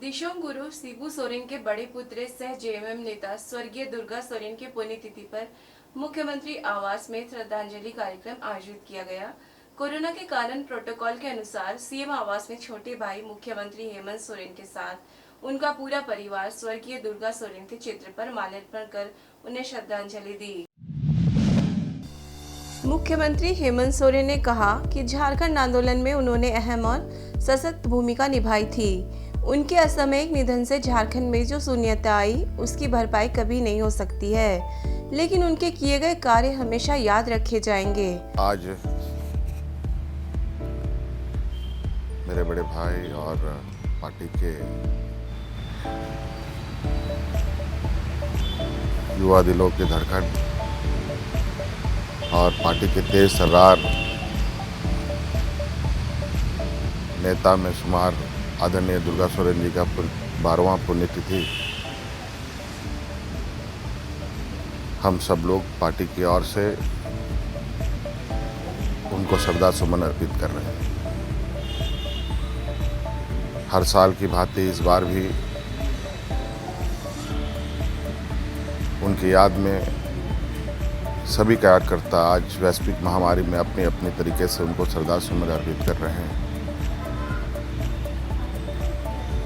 दिशों गुरु शिबू सोरेन के बड़े पुत्र सह जेएमएम नेता स्वर्गीय दुर्गा सोरेन की पुण्यतिथि पर मुख्यमंत्री आवास में श्रद्धांजलि कार्यक्रम आयोजित किया गया। कोरोना के कारण प्रोटोकॉल के अनुसार सीएम आवास में छोटे भाई मुख्यमंत्री हेमंत सोरेन के साथ उनका पूरा परिवार स्वर्गीय दुर्गा सोरेन के चित्र पर माल्यार्पण कर उन्हें श्रद्धांजलि दी। मुख्यमंत्री हेमंत सोरेन ने कहा कि झारखंड आंदोलन में उन्होंने अहम और सशक्त भूमिका निभाई थी। उनके असामयिक निधन से झारखंड में जो शून्यता आई उसकी भरपाई कभी नहीं हो सकती है, लेकिन उनके किए गए कार्य हमेशा याद रखे जाएंगे। आज मेरे बड़े भाई और पार्टी के युवा दिलों की धड़कन और पार्टी के तेज तर्रार नेता में शुमार आदरणीय दुर्गा सोरेन जी का 12वां पुण्यतिथि हम सब लोग पार्टी की ओर से उनको श्रद्धा सुमन अर्पित कर रहे हैं। हर साल की भांति इस बार भी उनकी याद में सभी कार्यकर्ता आज वैश्विक महामारी में अपनी अपनी तरीके से उनको श्रद्धा सुमन अर्पित कर रहे हैं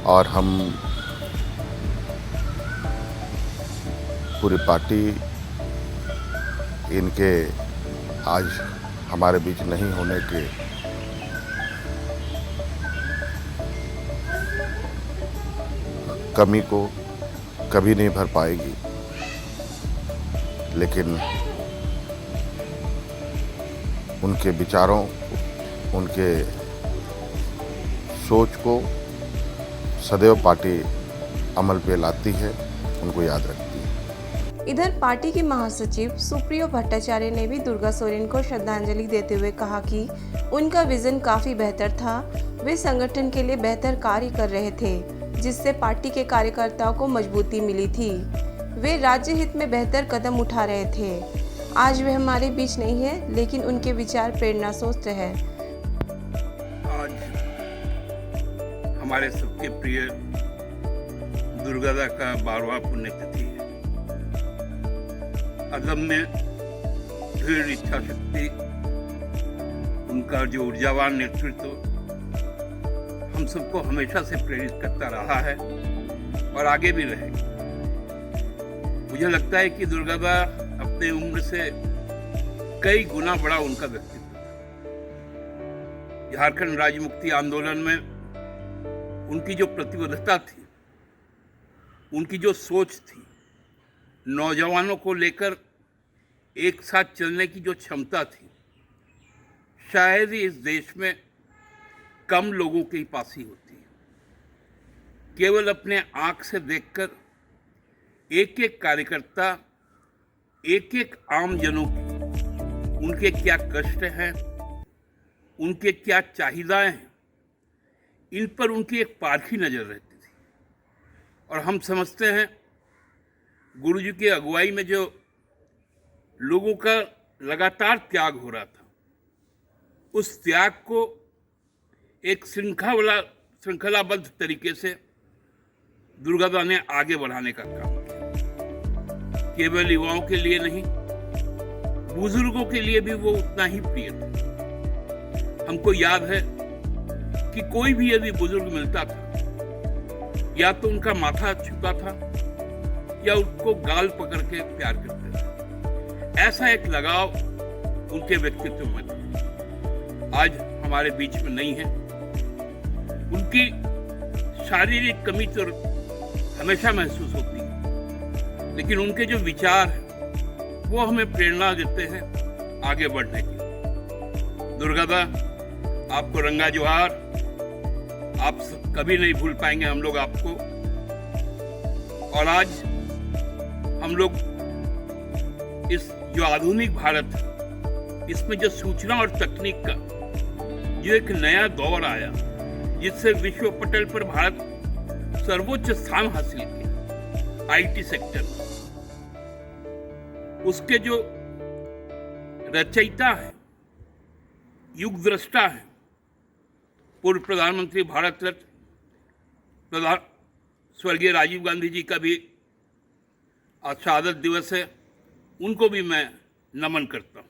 और हम पूरी पार्टी इनके आज हमारे बीच नहीं होने के कमी को कभी नहीं भर पाएगी, लेकिन उनके विचारों, उनके सोच को सदैव पार्टी अमल पे लाती है, उनको याद रखती है। इधर पार्टी के महासचिव सुप्रियो भट्टाचार्य ने भी दुर्गा सोरेन को श्रद्धांजलि देते हुए कहा कि उनका विजन काफी बेहतर था। वे संगठन के लिए बेहतर कार्य कर रहे थे, जिससे पार्टी के कार्यकर्ताओं को मजबूती मिली थी। वे राज्य हित में बेहतर कदम उठा रहे थे। आज वे हमारे बीच नहीं है, लेकिन उनके विचार प्रेरणा स्रोत है। आज हमारे सबके प्रिय दुर्गादा का 12वां पुण्यतिथि है। अदम्य दृढ़ इच्छा शक्ति, उनका जो ऊर्जावान नेतृत्व हम सबको हमेशा से प्रेरित करता रहा है और आगे भी रहेगा। मुझे लगता है कि दुर्गादा अपने उम्र से कई गुना बड़ा उनका व्यक्तित्व था। झारखंड राज्य मुक्ति आंदोलन में उनकी जो प्रतिबद्धता थी, उनकी जो सोच थी, नौजवानों को लेकर एक साथ चलने की जो क्षमता थी, शायद ही इस देश में कम लोगों के पास ही होती है। केवल अपने आंख से देखकर एक एक कार्यकर्ता, एक एक आमजनों की उनके क्या कष्ट हैं, उनके क्या चाहिदाएं हैं, इन पर उनकी एक पारखी नजर रहती थी। और हम समझते हैं गुरु जी की अगुवाई में जो लोगों का लगातार त्याग हो रहा था, उस त्याग को एक श्रृंखलाबद्ध तरीके से दुर्गादा ने आगे बढ़ाने का काम किया। केवल युवाओं के लिए नहीं, बुजुर्गों के लिए भी वो उतना ही प्रिय था। हमको याद है कि कोई भी यदि बुजुर्ग मिलता था, या तो उनका माथा छूता था या उनको गाल पकड़ के प्यार करते थे। ऐसा एक लगाव उनके व्यक्तित्व में था। आज हमारे बीच में नहीं है। उनकी शारीरिक कमी तो हमेशा महसूस होती है, लेकिन उनके जो विचार हैं वो हमें प्रेरणा देते हैं आगे बढ़ने की। दुर्गादा, आपको रंगा जोहार। आप कभी नहीं भूल पाएंगे हम लोग आपको। और आज हम लोग इस जो आधुनिक भारत है, इसमें जो सूचना और तकनीक का जो एक नया दौर आया, जिससे विश्व पटल पर भारत सर्वोच्च स्थान हासिल किया आईटी सेक्टर में, उसके जो रचयिता है, युग दृष्टा है, पूर्व प्रधानमंत्री भारत रत्न स्वर्गीय राजीव गांधी जी का भी आज शहादत दिवस है, उनको भी मैं नमन करता हूँ।